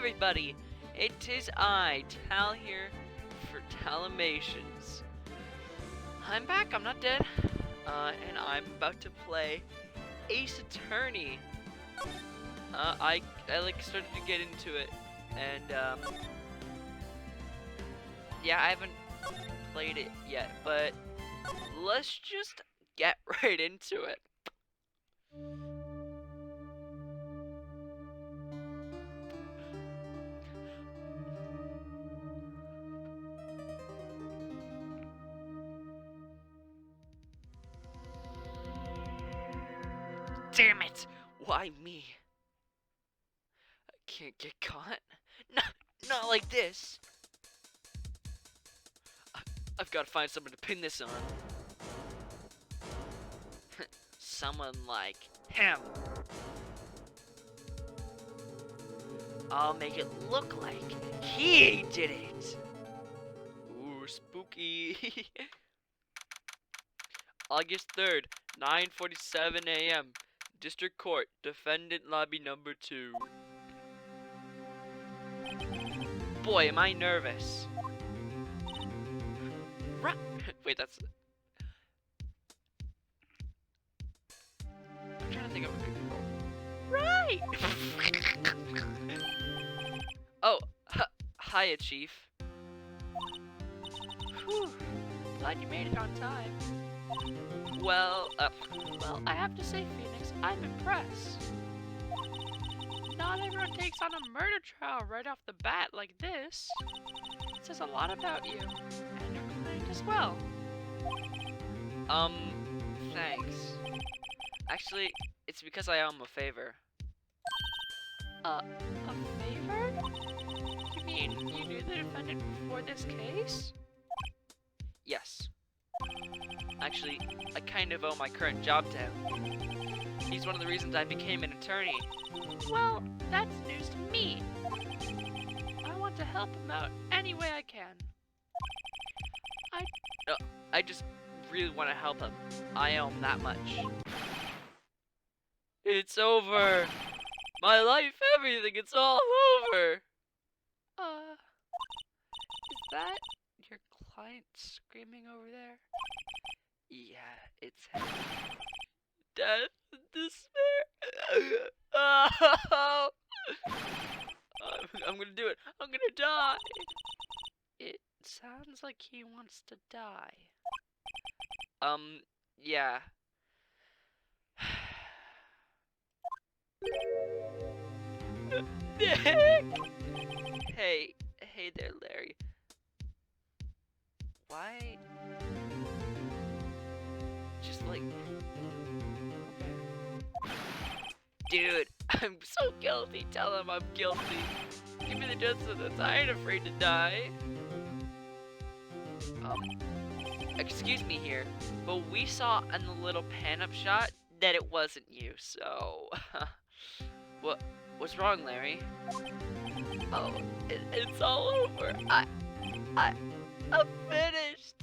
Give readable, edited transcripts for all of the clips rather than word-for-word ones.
everybody! It is I, Tal here, for Talimations. I'm back, I'm not dead, and I'm about to play Ace Attorney. I started to get into it, and, yeah, I haven't played it yet, but let's just get right into it. Damn it! Why me? I can't get caught. Not like this. I've got to find someone to pin this on. Someone like him. I'll make it look like he did it. Ooh, spooky. August 3rd, 9:47 a.m. District Court, Defendant Lobby number 2. Boy, am I nervous. Wait, that's... I'm trying to think of a good role. Right! Oh, hiya, Chief. Whew. Glad you made it on time. Well, I have to say, Phoenix, I'm impressed. Not everyone takes on a murder trial right off the bat like this. It says a lot about you, and your client as well. Thanks. Actually, it's because I owe him a favor. A favor? You mean you knew the defendant before this case? Yes. Actually, I kind of owe my current job to him. He's one of the reasons I became an attorney. Well, that's news to me. I want to help him out any way I can. I just really want to help him. I owe him that much. It's over. My life, everything, it's all over. Is that your client screaming over there? Yeah, it's him. Death, despair. Oh, I'm gonna do it. I'm gonna die. It sounds like he wants to die. Yeah. Nick! Hey there, Larry. Why? Just like... Dude, I'm so guilty. Tell him I'm guilty. Give me the justice. I ain't afraid to die. Excuse me here, but we saw in the little pan-up shot that it wasn't you, so... What's wrong, Larry? Oh, it's all over. I'm finished.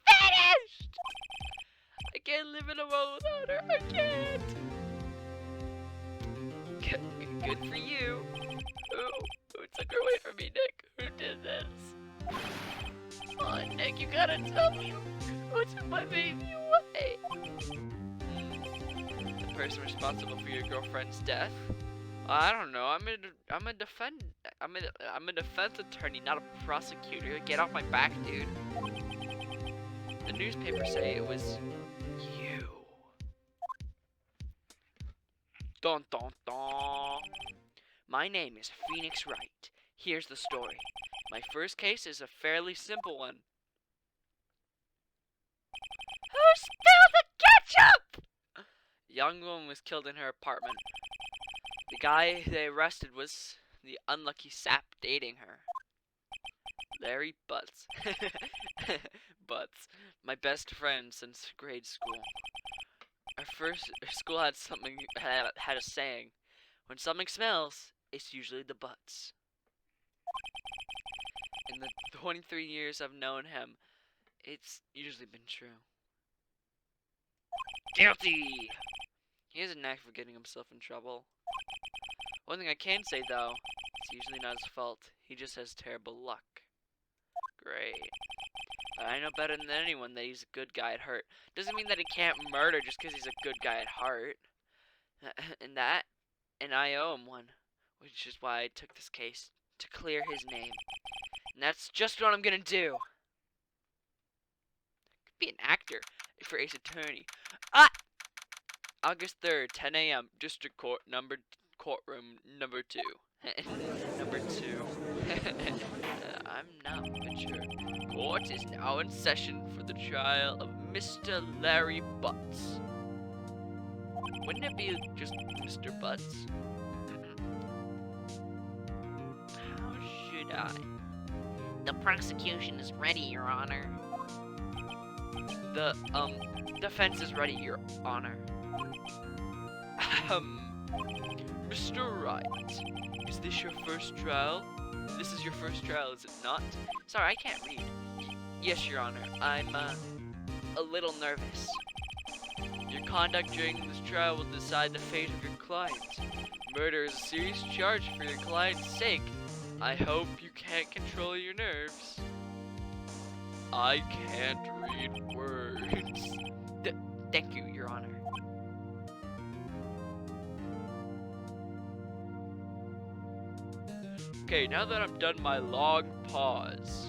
Finished! I can't live in a world without her. I can't. Good for you. Who took her away from me, Nick? Who did this? Oh, Nick, you gotta tell me who took my baby away. The person responsible for your girlfriend's death? I don't know. I'm a defense attorney, not a prosecutor. Get off my back, dude. The newspapers say it was you. Dun dun dun. My name is Phoenix Wright. Here's the story. My first case is a fairly simple one. Who spilled the ketchup? A young woman was killed in her apartment. The guy they arrested was the unlucky sap dating her. Larry Butts. Butts. My best friend since grade school. Our school had a saying. When something smells, it's usually the butts. In the 23 years I've known him, it's usually been true. Guilty! He has a knack for getting himself in trouble. One thing I can say, though, is usually not his fault. He just has terrible luck. Great. But I know better than anyone that he's a good guy at heart. Doesn't mean that he can't murder just because he's a good guy at heart. And I owe him one. Which is why I took this case. To clear his name. And that's just what I'm gonna do. Could be an actor for Ace Attorney. Ah! August 3rd, 10 a.m. District Court, courtroom number 2. Number 2. I'm not mature. Court is now in session for the trial of Mr. Larry Butts. Wouldn't it be just Mr. Butts? How should I? The prosecution is ready, Your Honor. The defense is ready, Your Honor. Mr. Wright, is this your first trial? This is your first trial, is it not? Sorry, I can't read. Yes, Your Honor. I'm a little nervous. Your conduct during this trial will decide the fate of your client. Murder is a serious charge for your client's sake. I hope you can't control your nerves. I can't read words. Thank you, Your Honor. Okay, now that I've done my long pause.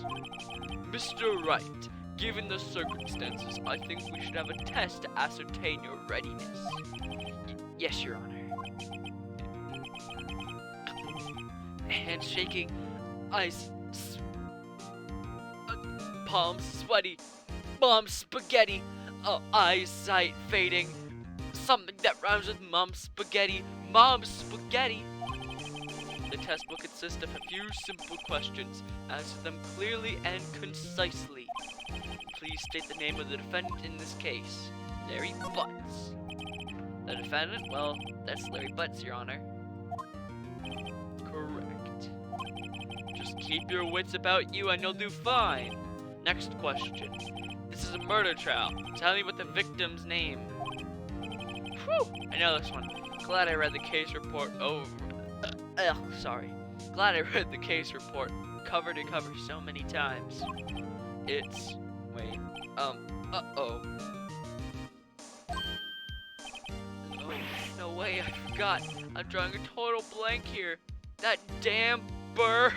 Mr. Wright, given the circumstances, I think we should have a test to ascertain your readiness. Yes, Your Honor. Hands shaking, eyes, palms sweaty, mom spaghetti, eyesight fading, something that rhymes with mom spaghetti. The test will consist of a few simple questions. Answer them clearly and concisely. Please state the name of the defendant in this case. Larry Butts. The defendant? Well, that's Larry Butts, Your Honor. Correct. Just keep your wits about you and you'll do fine. Next question. This is a murder trial. Tell me what the victim's name. Whew! I know this one. Glad I read the case report over. Sorry. Glad I read the case report cover to cover so many times. It's... wait. Uh-oh. No way, I forgot. I'm drawing a total blank here. That damn burp!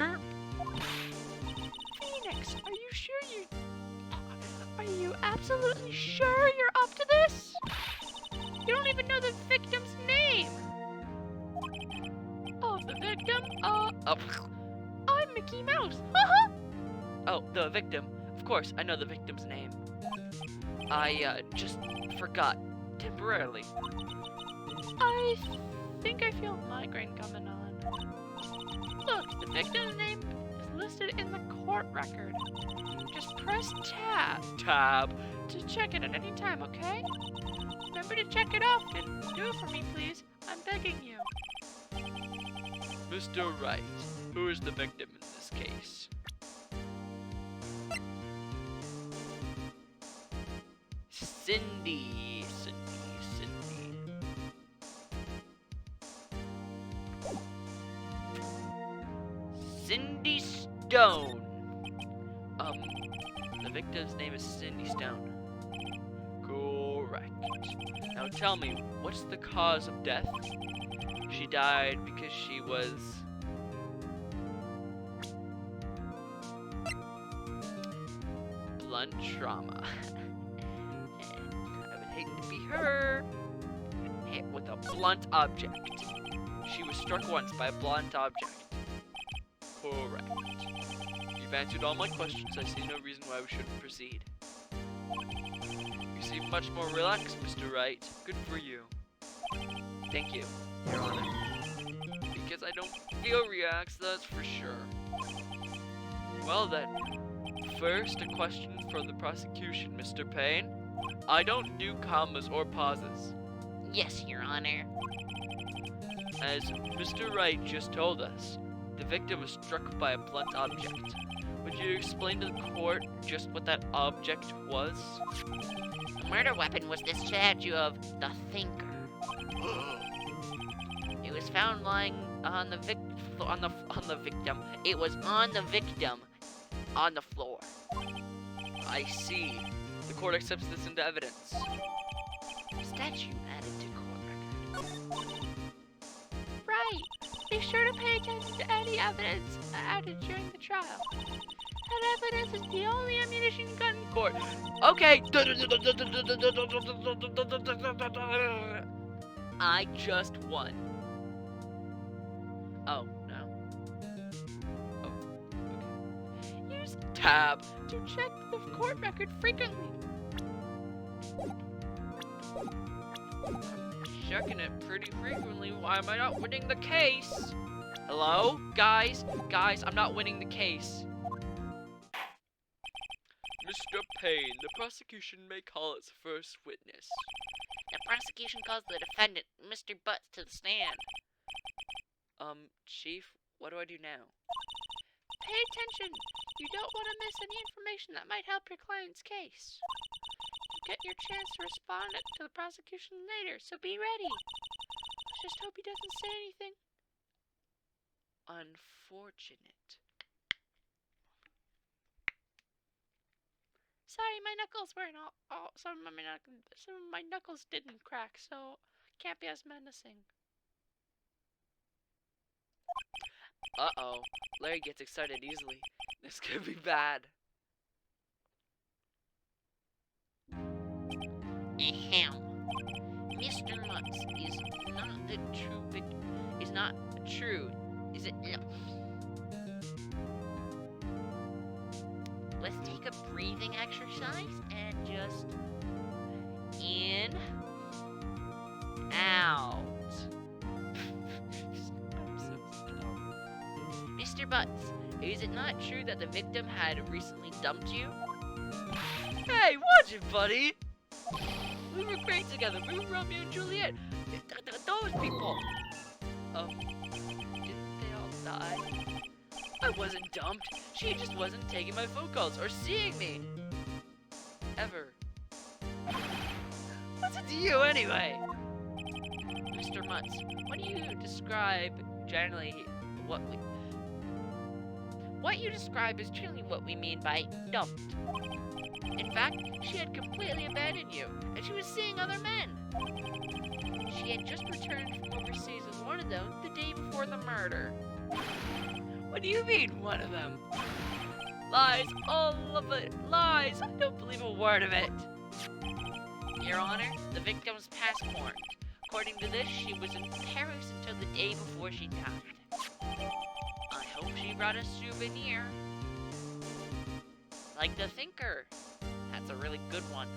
Phoenix, are you sure you... Are you absolutely sure you're up to this? You don't even know the victim's name. Oh, the victim? I'm Mickey Mouse. Oh, the victim. Of course, I know the victim's name. I, just forgot. Temporarily. I think I feel a migraine coming on. Look, the victim's name is listed in the court record. Just press tab to check it at any time, okay? Remember to check it often. Do it for me, please. I'm begging you. Mr. Wright, who is the victim in this case? Cindy. Cindy Stone. The victim's name is Cindy Stone. Correct. Now tell me, what's the cause of death? She died because she was... blunt trauma. I would hate to be her. Hit with a blunt object. She was struck once by a blunt object. Correct. You've answered all my questions. I see no reason why we shouldn't proceed. You seem much more relaxed, Mr. Wright. Good for you. Thank you, Your Honor. Because I don't feel relaxed, that's for sure. Well then, first a question for the prosecution, Mr. Payne. I don't do commas or pauses. Yes, Your Honor. As Mr. Wright just told us, the victim was struck by a blunt object. Would you explain to the court just what that object was? The murder weapon was this statue of the Thinker. It was found lying on the on the victim. It was on the victim, on the floor. I see. The court accepts this into evidence. Statue added to court record. Right. Be sure to pay attention to any evidence added during the trial. That evidence is the only ammunition you got in court. Okay. I just won. Oh, no. Oh, okay. Use Tab. to check the court record frequently. Checking it pretty frequently. Why am I not winning the case? Hello? Guys, I'm not winning the case. Mr. Payne, the prosecution may call its first witness. The prosecution calls the defendant, Mr. Butts, to the stand. Chief, what do I do now? Pay attention. You don't want to miss any information that might help your client's case. You get your chance to respond to the prosecution later, so be ready. Let's just hope he doesn't say anything. Unfortunate. Sorry, my knuckles weren't all some of my knuckles didn't crack, so can't be as menacing. Uh-oh. Larry gets excited easily. This could be bad. Ahem. Mr. Mutz is not the true victim. Is not true. Is it? Let's take a breathing exercise and just in, out. Mr. Butts, is it not true that the victim had recently dumped you? Hey, watch it, buddy! We were great together. We were Romeo and Juliet. Those people. Didn't they all die? I wasn't dumped. She just wasn't taking my phone calls or seeing me. Ever. What's it to you anyway? Mr. Mutz, what do you describe generally what you describe is truly what we mean by dumped. In fact, she had completely abandoned you, and she was seeing other men. She had just returned from overseas with one of them the day before the murder. What do you mean, one of them? Lies, all of it, lies. I don't believe a word of it. Your Honor, the victim's passport. According to this, she was in Paris until the day before she died. I hope she brought a souvenir. Like the Thinker. That's a really good one.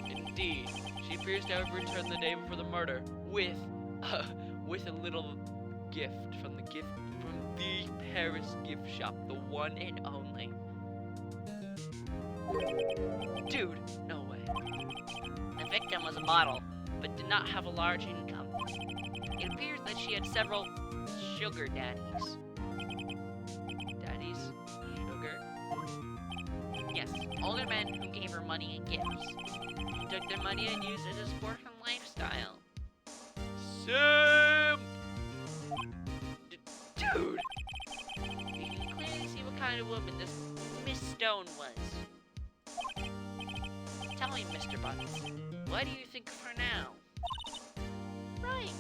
Indeed. She appears to have returned the day before the murder with a little gift from the Paris gift shop, the one and only. Dude, no way. The victim was a model, but did not have a large income. It appears that she had several sugar daddies. Daddy's sugar? Yes, older men who gave her money and gifts. She took their money and used it to support her lifestyle. Simp! Dude! You can clearly see what kind of woman this Miss Stone was. Tell me, Mr. Butts, what do you think of her now? Right.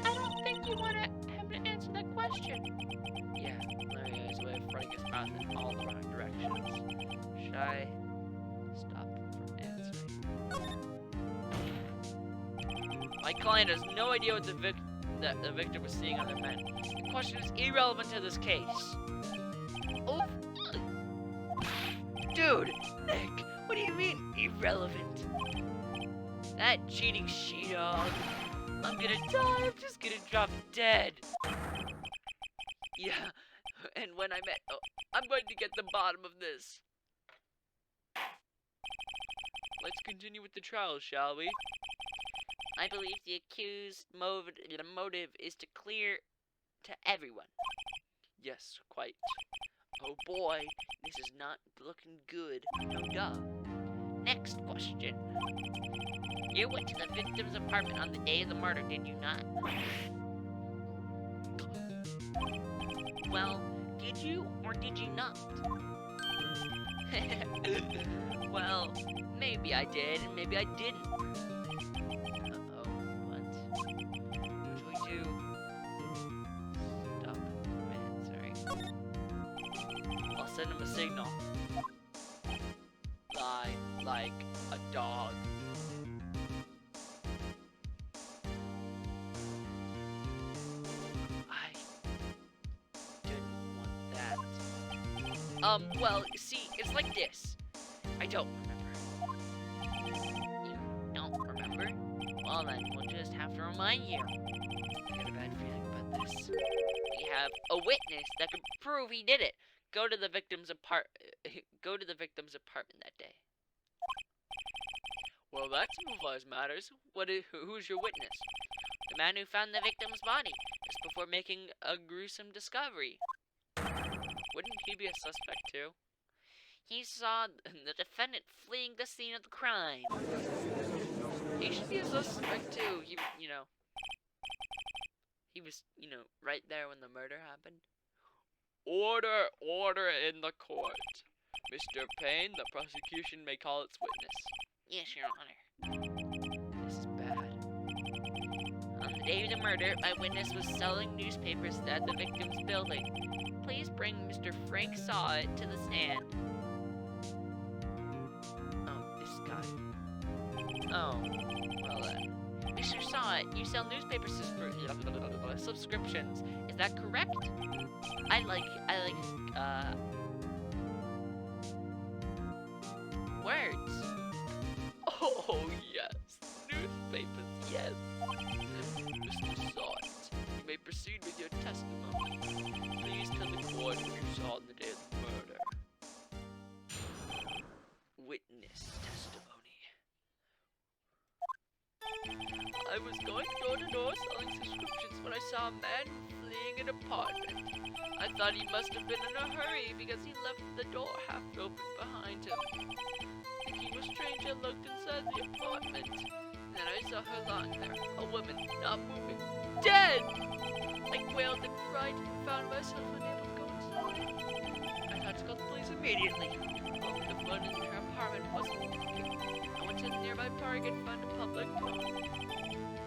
I don't think you want him to answer that question. Yeah, Larry has a way of running his mouth in all the wrong directions. Should I stop him from answering? My client has no idea what the victim was seeing other men. The question is irrelevant to this case. Oh, dude, Nick, what do you mean irrelevant? That cheating she-dog. I'm gonna die. I'm just gonna drop dead. Yeah, and when I met, I'm going to get the bottom of this. Let's continue with the trial, shall we? I believe the accused motive is to clear to everyone. Yes, quite. Oh boy, this is not looking good. No duh. Next question. You went to the victim's apartment on the day of the murder, did you not? Well, did you or did you not? Well, maybe I did and maybe I didn't. Uh-oh, what? What do we do? Stop. Man, sorry. I'll send him a signal. Lie like a dog. I didn't want that. Well, see, it's like this. I don't remember. You don't remember? Well then, we'll just have to remind you. I got a bad feeling about this. We have a witness that can prove he did it. Go to the victim's apartment that day. Well, that simplifies matters. Who's your witness? The man who found the victim's body just before making a gruesome discovery. Wouldn't he be a suspect too? He saw the defendant fleeing the scene of the crime. He should be a suspect too. He was, right there when the murder happened. Order in the court. Mr. Payne, the prosecution may call its witness. Yes, Your Honor. This is bad. On the day of the murder, my witness was selling newspapers at the victim's building. Please bring Mr. Frank Sawit to the stand. Oh, this guy. Oh, well then. Mr. Sawit, you sell newspaper subscriptions. Is that correct? I like, words. Oh, yes. Newspapers, yes. Mr. Sawit, you may proceed with your testimony. Please tell the court what you saw on the day of the murder. Witness testimony. I was going door to door selling subscriptions when I saw a man fleeing an apartment. I thought he must have been in a hurry because he left the door half open behind him. Thinking a stranger looked inside the apartment. Then I saw her lying there, a woman, not moving, dead! I wailed and cried and found myself unable to go inside. I had to call the police immediately. But the phone in her apartment wasn't working. I went to the nearby park and found a public phone.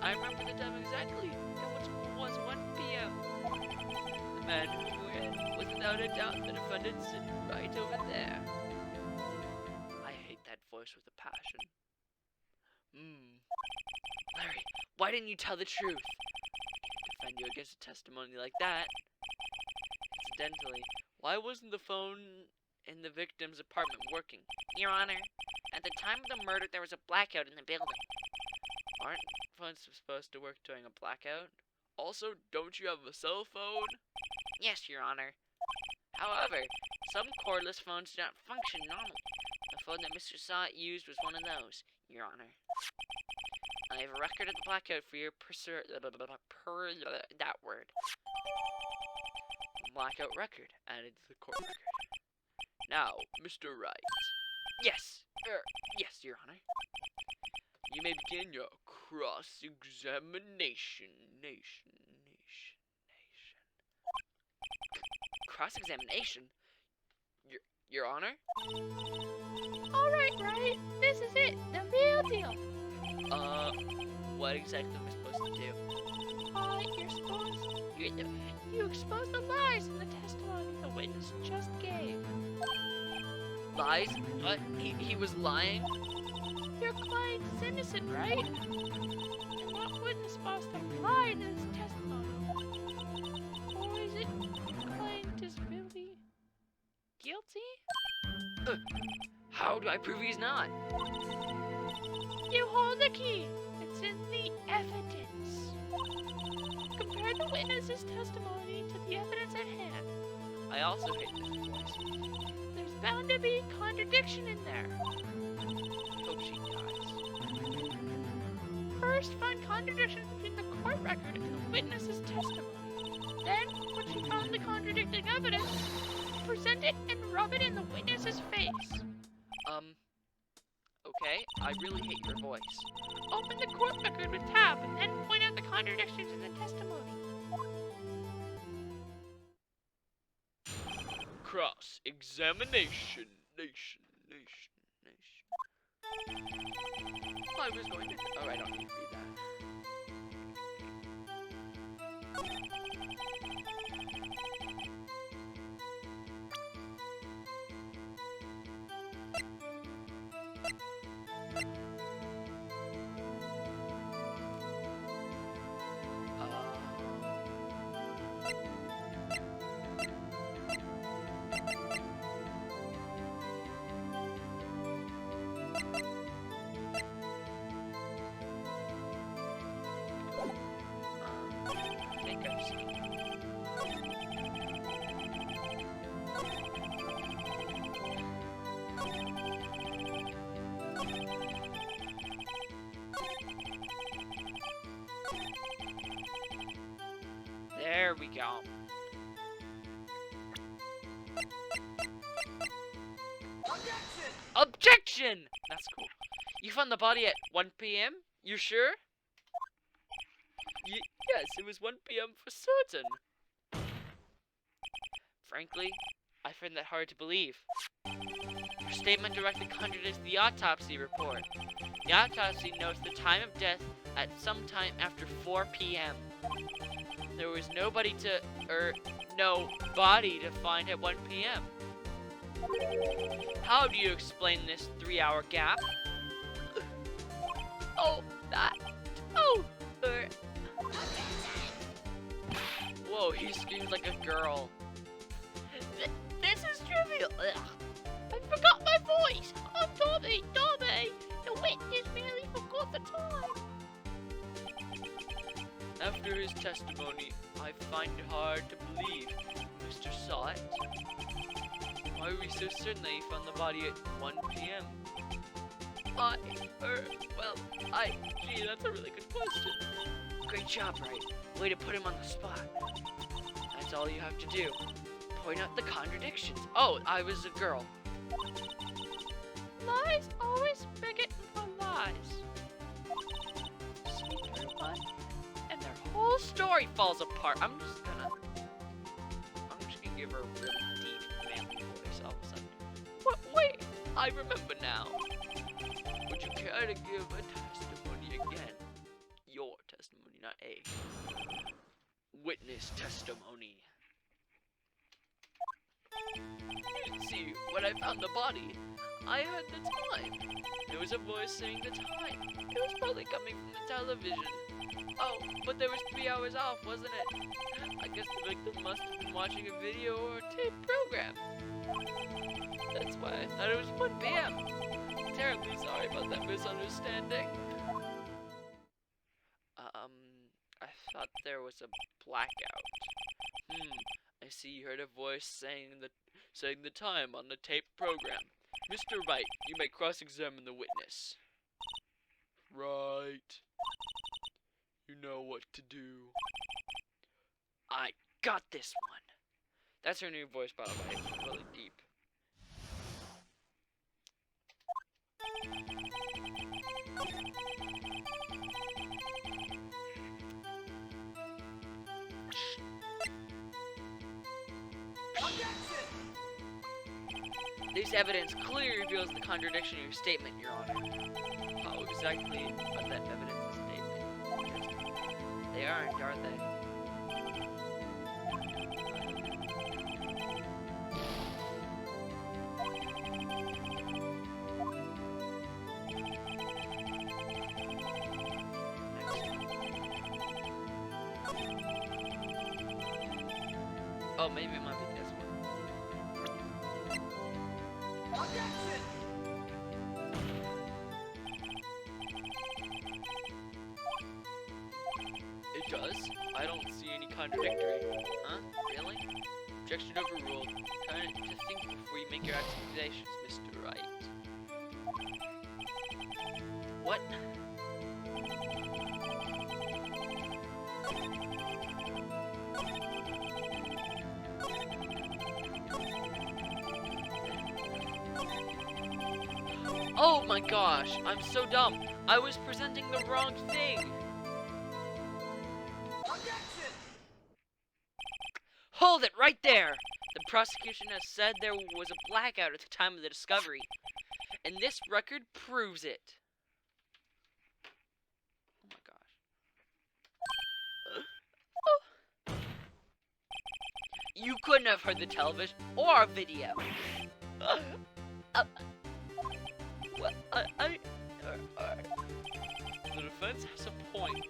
I remember the time exactly. It was 1 p.m. The man who ran was without a doubt the defendant sitting right over there. I hate that voice with a passion. Larry, why didn't you tell the truth? I can't defend you against a testimony like that. Incidentally, why wasn't the phone in the victim's apartment working? Your Honor, at the time of the murder there was a blackout in the building. Aren't phones supposed to work during a blackout? Also, don't you have a cell phone? Yes, Your Honor. However, some cordless phones do not function normally. The phone that Mr. Sawit used was one of those, Your Honor. I have a record of the blackout for your that word. Blackout record added to the court record. Now, Mr. Wright. Yes, yes, Your Honor. You may begin your cross-examination. Cross-examination? Your Honor? Alright, right. This is it. The real deal. What exactly am I supposed to do? You expose the lies in the testimony the witness just gave. Lies? He was lying? Your client is innocent, right? And that witness supposed to lie in his testimony. Or is it your client is really guilty? How do I prove he's not? You hold the key. It's in the evidence. Compare the witness's testimony to the evidence at hand. I also hate this voice. There's bound to be contradiction in there. I hope she dies. First, find contradiction between the court record and the witness's testimony. Then, once you found the contradicting evidence, present it and rub it in the witness's face. okay? I really hate your voice. Open the court record with tab and then point out the contradictions in the testimony. Cross-examination. Nation. I was going to... Oh, I don't need to read that. I think I've seen it. There we go. Objection! That's cool. You found the body at 1 p.m.? You sure? Yes, it was 1 p.m. for certain. Frankly, I find that hard to believe. Your statement directly contradicts the autopsy report. The autopsy notes the time of death at some time after 4 p.m. There was no body to find at 1 p.m. How do you explain this 3-hour gap? Whoa, he screams like a girl. This is trivial. Ugh. I forgot my voice. Oh, Dobby. The witness merely forgot the time. After his testimony, I find it hard to believe Mr. Sott. Why are we so certain that he found the body at 1 p.m.? Gee, that's a really good question. Great job, Wright. Way to put him on the spot. That's all you have to do. Point out the contradictions. Oh, I was a girl. Lies always beget more lies. Sweet robot. And their whole story falls apart. I'm just gonna give her a really deep, manly voice all of a sudden. Wait, I remember now. Would you care to give a testimony again? Your testimony, not a witness testimony. See, when I found the body, I heard the time. There was a voice saying the time. It was probably coming from the television. Oh, but there was 3 hours off, wasn't it? I guess the victim must have been watching a video or a tape program. That's why I thought it was 1 p.m. Terribly sorry about that misunderstanding. I thought there was a blackout. I see you heard a voice saying the time on the tape program. Mr. Wright, you may cross-examine the witness. Right. You know what to do. I got this one. That's her new voice, by the way. It's really deep. This evidence clearly reveals the contradiction in your statement, Your Honor. How exactly are that evidence a statement? They aren't, are they? Oh, maybe it might be this one. It does. I don't see any contradictory. Huh? Really? Objection overruled. Try to think before you make your accusations, Mr. Wright. What? Oh, Oh my gosh, I'm so dumb. I was presenting the wrong thing. Hold it right there! The prosecution has said there was a blackout at the time of the discovery, and this record proves it. Oh my gosh. You couldn't have heard the television or our video. Well, the defense has a point.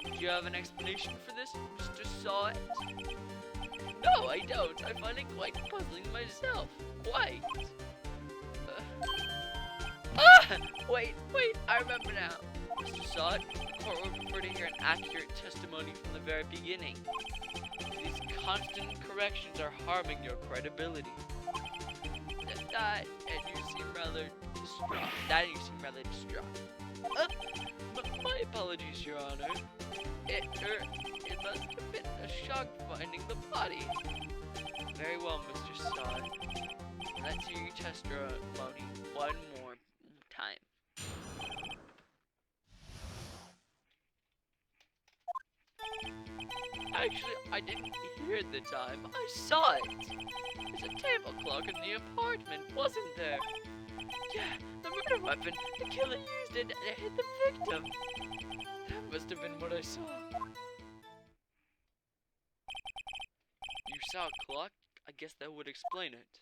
Do you have an explanation for this, Mr. Sawett? No, I don't. I find it quite puzzling myself. Quite. Wait, I remember now. Mr. Sawett, the court would prefer to hear an accurate testimony from the very beginning. These constant corrections are harming your credibility. And you seem rather distraught. My apologies, Your Honor. It must have been a shock finding the body. Very well, Mr. Sawett. Let's hear your testimony one more time. Actually, I didn't hear the time. I saw it. There's a table clock in the apartment, wasn't there? Yeah, the murder weapon. The killer used it to hit the victim. That must have been what I saw. You saw a clock? I guess that would explain it.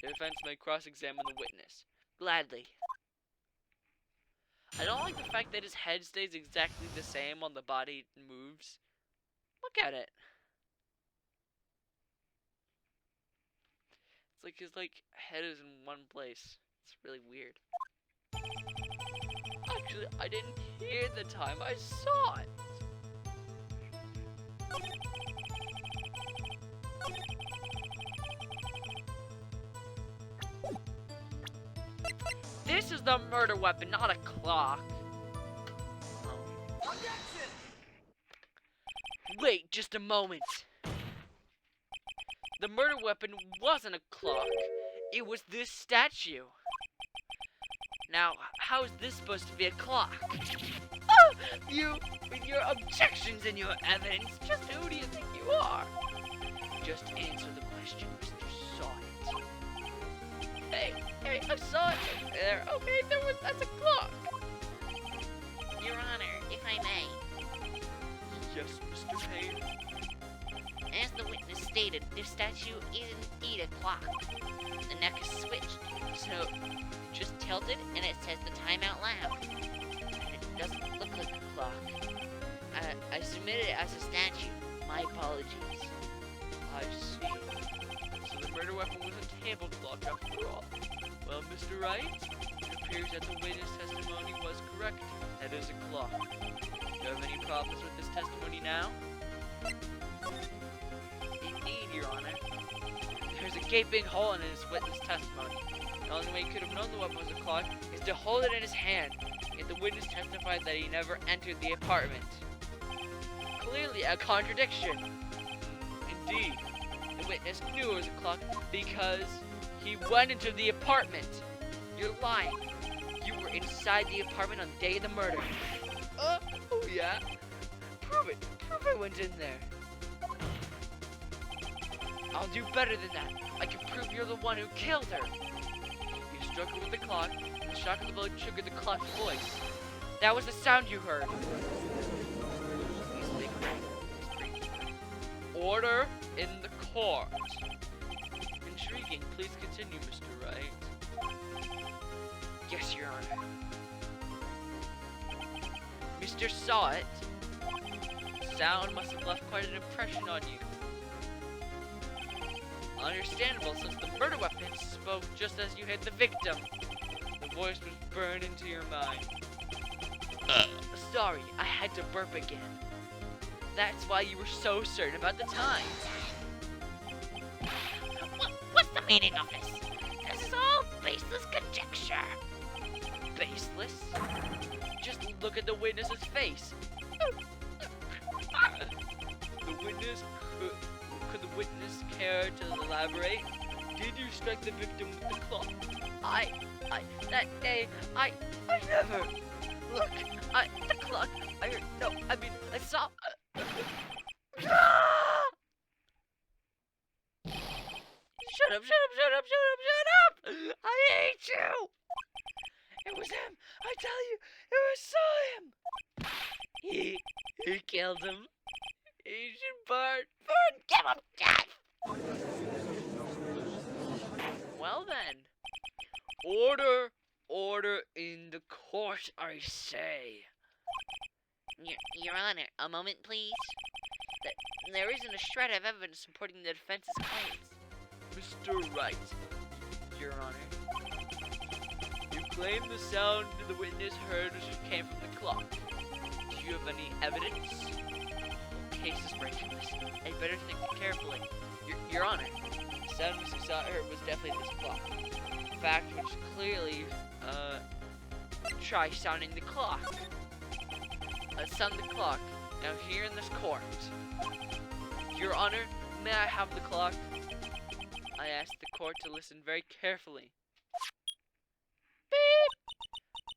The defense may cross-examine the witness. Gladly. I don't like the fact that his head stays exactly the same while the body moves. Look at it. It's like his head is in one place. It's really weird. Actually, I didn't hear the time. I saw it. This is the murder weapon, not a clock. Oh. Wait just a moment. The murder weapon wasn't a clock. It was this statue. Now, how is this supposed to be a clock? Oh, you, with your objections and your evidence, just who do you think you are? Just answer the question, Mr. Sawett. Hey, I saw it there. Okay, that's a clock. Your Honor, if I may. Yes, Mr. Payne. As the witness stated, this statue is indeed a clock. The neck is switched, so just tilt it and it says the time out loud. And it doesn't look like a clock. I submitted it as a statue. My apologies. I see. So the murder weapon was a table clock after all. Well, Mr. Wright, it appears that the witness testimony was correct. That is a clock. Do you have any problems with this testimony now? Indeed, Your Honor. There's a gaping hole in his witness testimony. The only way he could have known the weapon was a clock is to hold it in his hand, yet the witness testified that he never entered the apartment. Clearly a contradiction. Indeed, the witness knew it was a clock because he went into the apartment. You're lying. You were inside the apartment on the day of the murder. Oh yeah? Prove it. Prove I went in there. I'll do better than that. I can prove you're the one who killed her. You struck her with the clock, and the shock of the blow triggered the clock's voice. That was the sound you heard. Order in the court. Intriguing. Please continue, Mr. Wright. Yes, Your Honor. Mr. Sawett, sound must have left quite an impression on you. Understandable, since the murder weapon spoke just as you hit the victim. The voice was burned into your mind. Sorry, I had to burp again. That's why you were so certain about the time. What's the meaning of this? This is all baseless conjecture. Baseless? Just look at the witness's face. Could the witness care to elaborate? Did you strike the victim with the clock? That day, I never. Look, the clock, I saw. Shut up, shut up, shut up, shut up, shut up! I hate you! It was him, I tell you, it was saw him! He killed him. He should burn, give him death! Well then, order in the court, I say. Your Honor, a moment, please. There isn't a shred of evidence supporting the defense's claims. Mr. Wright, Your Honor. You claim the sound the witness heard came from the clock. Do you have any evidence? Case is breaking this. I better think carefully. Your Honor, the sound Mr. Saw heard was definitely this clock. Fact which clearly, try sounding the clock. Let's sound the clock. Now here in this court. Your Honor, may I have the clock? I ask the court to listen very carefully. Beep!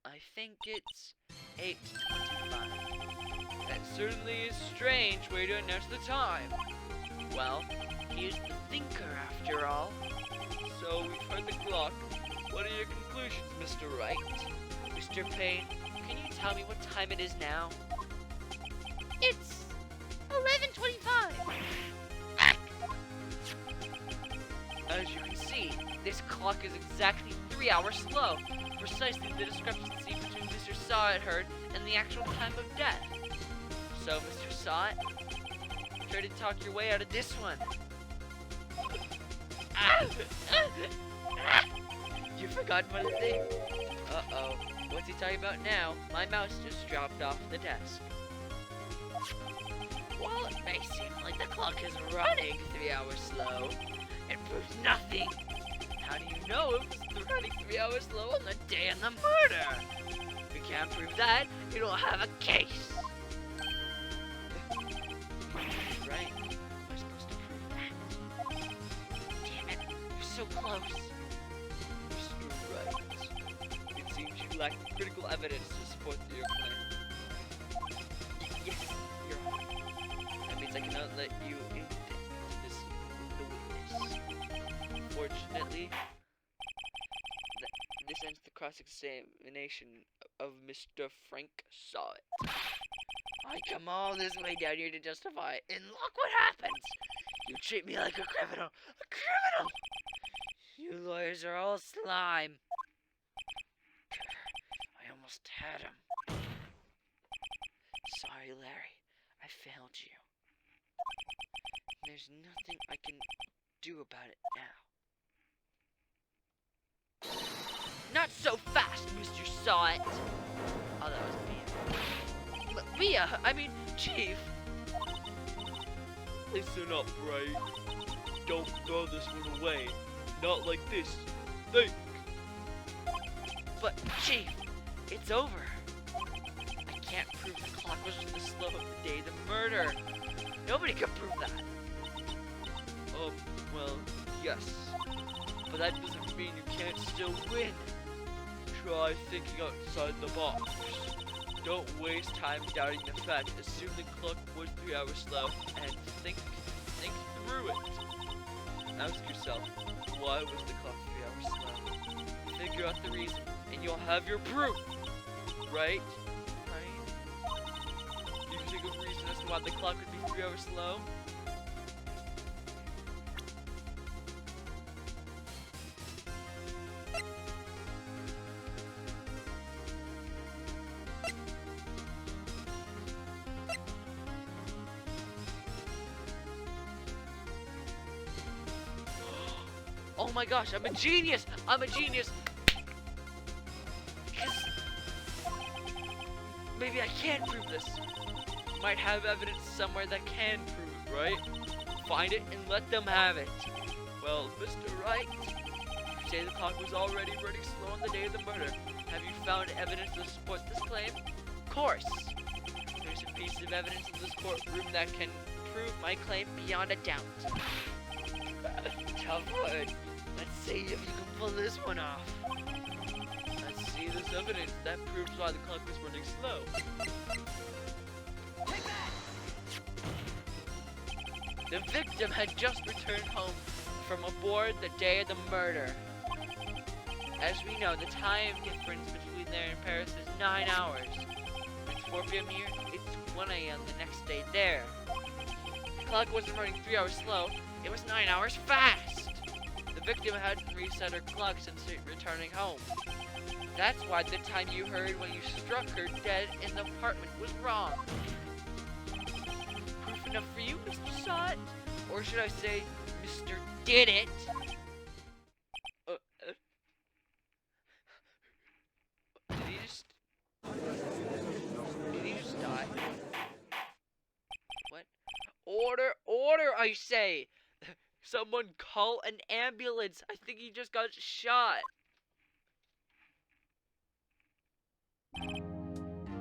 I think it's 8:25. That certainly is a strange way to announce the time. Well, he is the thinker after all. So we've heard the clock. What are your conclusions, Mr. Wright? Mr. Payne, can you tell me what time it is now? It's 11:25. As you can see, this clock is exactly 3 hours slow, precisely the discrepancy between Mr. Sawit heard and the actual time of death. So, Mr. Sawit, try to talk your way out of this one. You forgot one thing. Uh-oh, what's he talking about now? My mouse just dropped off the desk. Well, it may seem like the clock is running 3 hours slow. It proves nothing. How do you know it was running 3 hours slow on the day of the murder? If you can't prove that, you don't have a case. Right? Am I supposed to prove that? Damn it, you're so close. Mr. Wright, it seems you lack critical evidence to support your claim. Yes, Your Honor. That means I cannot let you indict the witness. Unfortunately, this ends the cross-examination of Mr. Frank Sawit. I come all this way down here to justify it, and look what happens! You treat me like a criminal! A criminal! You lawyers are all slime. I almost had him. Sorry, Larry. I failed you. There's nothing I can do about it now. Not so fast, Mr. Sawit! Oh, that was Mia. Chief. Listen up, Ray. Don't throw this one away. Not like this. Think. But, Chief, it's over. I can't prove the clock was just the slow of the day of the murder. Nobody can prove that. Well, yes. But that doesn't mean you can't still win. Try thinking outside the box. Don't waste time doubting the fact. Assume the clock was 3 hours slow and think through it. Ask yourself, why was the clock 3 hours slow? Figure out the reason and you'll have your proof. Right? Right? You think of a reason as to why the clock would be 3 hours slow? Oh my gosh, I'm a genius! I'm a genius! Maybe I can prove this. Might have evidence somewhere that can prove it, right? Find it and let them have it. Well, Mr. Wright, you say the clock was already running slow on the day of the murder. Have you found evidence to support this claim? Of course. There's a piece of evidence in this courtroom that can prove my claim beyond a doubt. Tough word. Let's see if you can pull this one off. Let's see this evidence. That proves why the clock was running slow. Take that! The victim had just returned home from aboard the day of the murder. As we know, the time difference between there and Paris is 9 hours. It's 4 p.m. here, it's 1 a.m. the next day there. The clock wasn't running 3 hours slow, it was 9 hours fast. The victim hadn't reset her clock since returning home. That's why the time you heard when you struck her dead in the apartment was wrong. Proof enough for you, Mr. Saw It? Or should I say, Mr. Did It? Did he just die? What? Order, order, I say! Someone call an ambulance! I think he just got shot!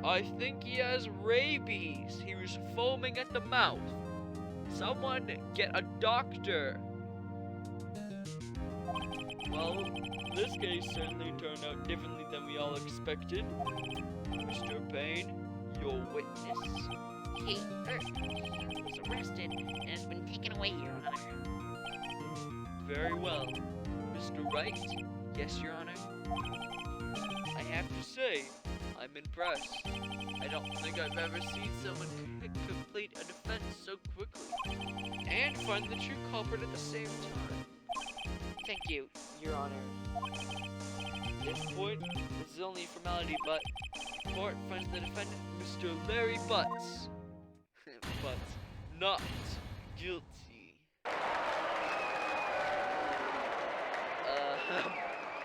I think he has rabies! He was foaming at the mouth! Someone get a doctor! Well, this case certainly turned out differently than we all expected. Mr. Payne, your witness. He was arrested and has been taken away, Your Honor. Very well. Mr. Wright? Yes, Your Honor? I have to say, I'm impressed. I don't think I've ever seen someone complete a defense so quickly. And find the true culprit at the same time. Thank you, Your Honor. At this point, this is only a formality, but the court finds the defendant, Mr. Larry Butts. But not guilty.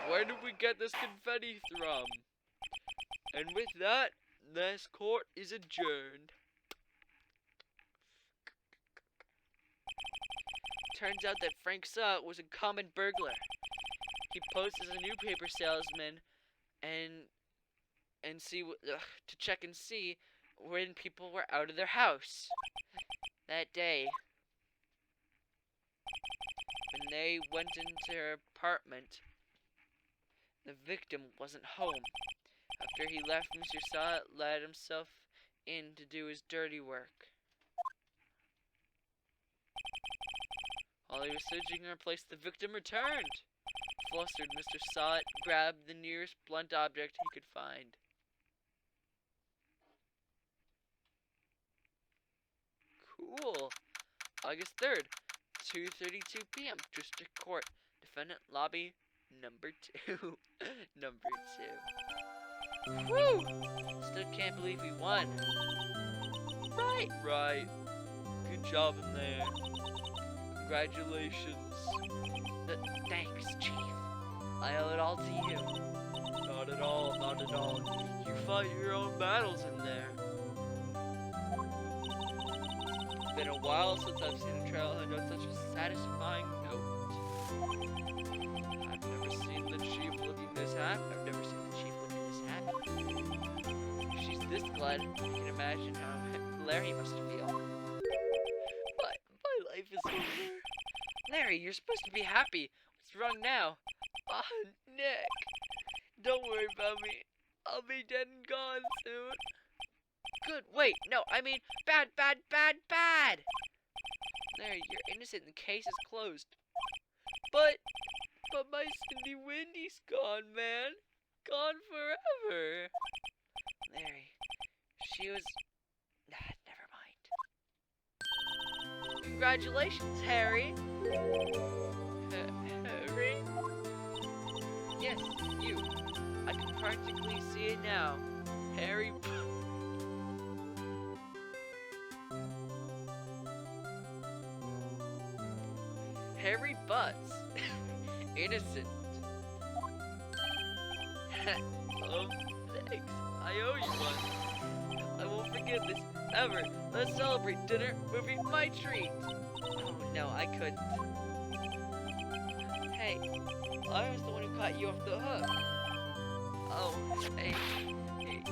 Where did we get this confetti from? And with that, this court is adjourned. Turns out that Frank Saw It was a common burglar. He posed as a newspaper salesman and to check and see when people were out of their house. That day, when they went into her apartment, the victim wasn't home. After he left, Mr. Saw It let himself in to do his dirty work. While he was searching her place, the victim returned. Flustered, Mr. Saw It grabbed the nearest blunt object he could find. Cool. August 3rd, 2:32 p.m. District Court. Defendant lobby number 2. Number 2. Woo! Still can't believe we won. Right. Good job in there. Congratulations. Thanks, Chief. I owe it all to you. Not at all, not at all. You fought your own battles in there. It's been a while since I've seen a trailhead note such a satisfying note. I've never seen the Chief looking this happy. If she's this glad, I can imagine how Larry must feel. But my life is over. Larry, you're supposed to be happy. What's wrong now? Ah, Nick. Don't worry about me. I'll be dead and gone soon. Good. Wait, no, I mean bad. Larry, you're innocent. The case is closed. But my Cindy Windy's gone, man. Gone forever. Larry, she was... never mind. Congratulations, Harry. Harry? Yes, you. I can practically see it now. Harry... Harry Butts. Innocent. Thanks. I owe you one. I won't forget this ever. Let's celebrate dinner, movie, my treat. Oh no, I couldn't. Hey, I was the one who caught you off the hook. Oh, hey,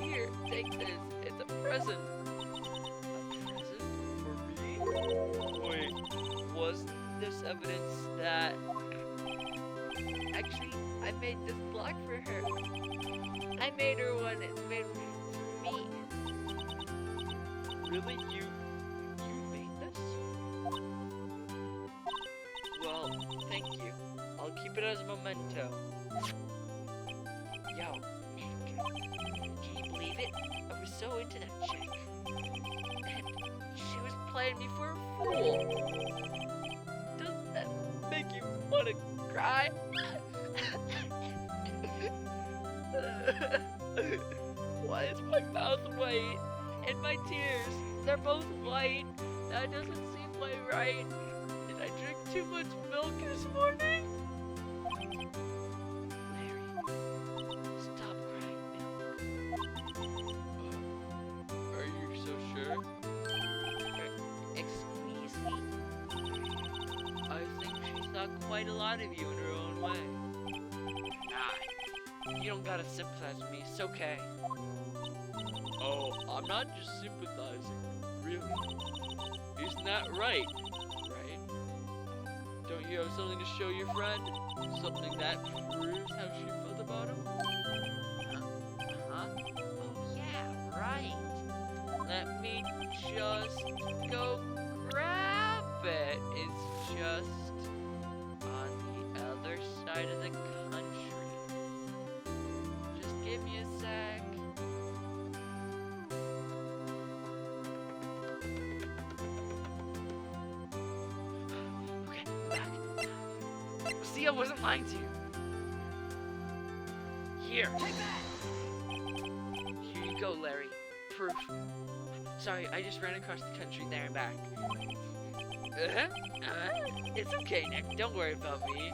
here, take this. It's a present. A present for me? Wait, wasn't this evidence that Actually, I made this block for her. I made her one made for me. Really? You made this? Well, thank you. I'll keep it as a memento. Yo, Nick, can you believe it? I was so into that chick. And she was playing me for a fool. Doesn't that make you want to cry? Why is my mouth white? And my tears, they're both white. That doesn't seem quite right. Did I drink too much milk this morning? Larry, stop crying milk. Are you so sure? Excuse me? I think she thought quite a lot of you in her own way. Nah, you don't gotta sympathize with me, it's okay. Oh, I'm not just sympathizing, really. Isn't that right? Right? Don't you have something to show your friend? Something that proves how she felt about him? Huh? Oh yeah, right. Let me just go grab it. It's just on the other side of the country. Just give me a sec. Okay, I'm back. See, I wasn't lying to you. Here. Here you go, Larry. Proof. Sorry, I just ran across the country there and back. It's okay, Nick. Don't worry about me.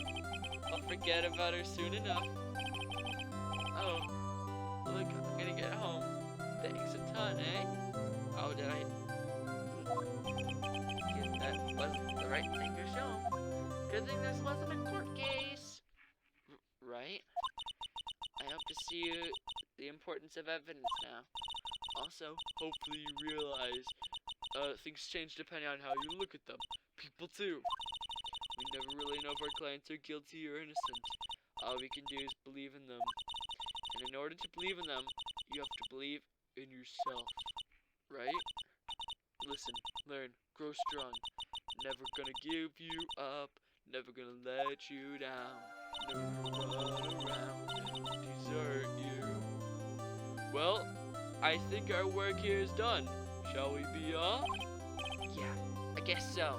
I'll forget about her soon enough. Oh, look, I'm gonna get home. Thanks a ton, eh? Oh, did I? Guess that wasn't the right thing to show. Good thing this wasn't a court case. Right? I hope to see the importance of evidence now. Also, hopefully you realize things change depending on how you look at them. People too. We never really know if our clients are guilty or innocent. All we can do is believe in them. And in order to believe in them, you have to believe in yourself. Right? Listen, learn, grow strong. Never gonna give you up. Never gonna let you down. Never gonna run around and desert you. Well, I think our work here is done. Shall we be off? Yeah, I guess so.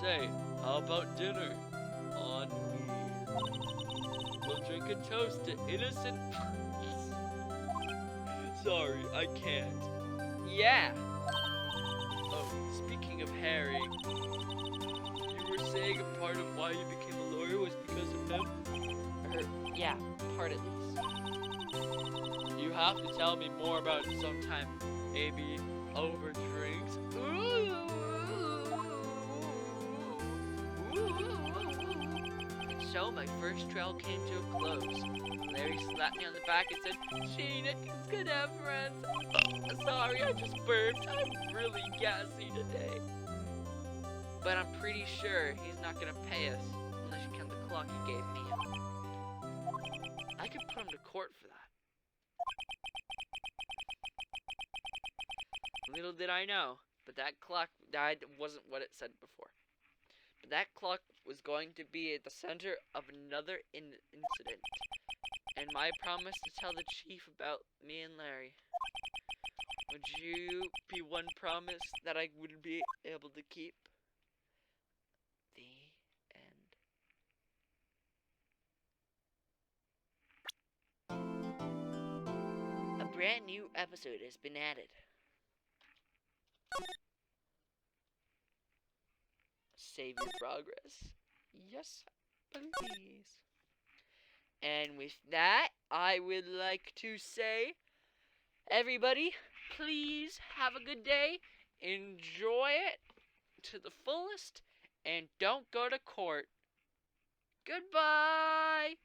Say, how about dinner? On me. We'll drink a toast to innocent... Sorry, I can't. Yeah. Oh, speaking of Harry, you were saying a part of why you became a lawyer was because of him? Yeah, part at least. You have to tell me more about it sometime. Maybe over drinks. And so my first trail came to a close. Larry slapped me on the back and said, "Sheena is gonna have friends." Sorry, I just burped. I'm really gassy today. But I'm pretty sure he's not gonna pay us unless you count the clock he gave me. I could put him to court for that. Little did I know, but that clock wasn't what it said before. But that clock was going to be at the center of another incident, and my promise to tell the chief about me and Larry. Would you be one promise that I would be able to keep? The end. A brand new episode has been added. Save your progress. Yes, please. And with that, I would like to say, everybody, please have a good day. Enjoy it to the fullest. And don't go to court. Goodbye.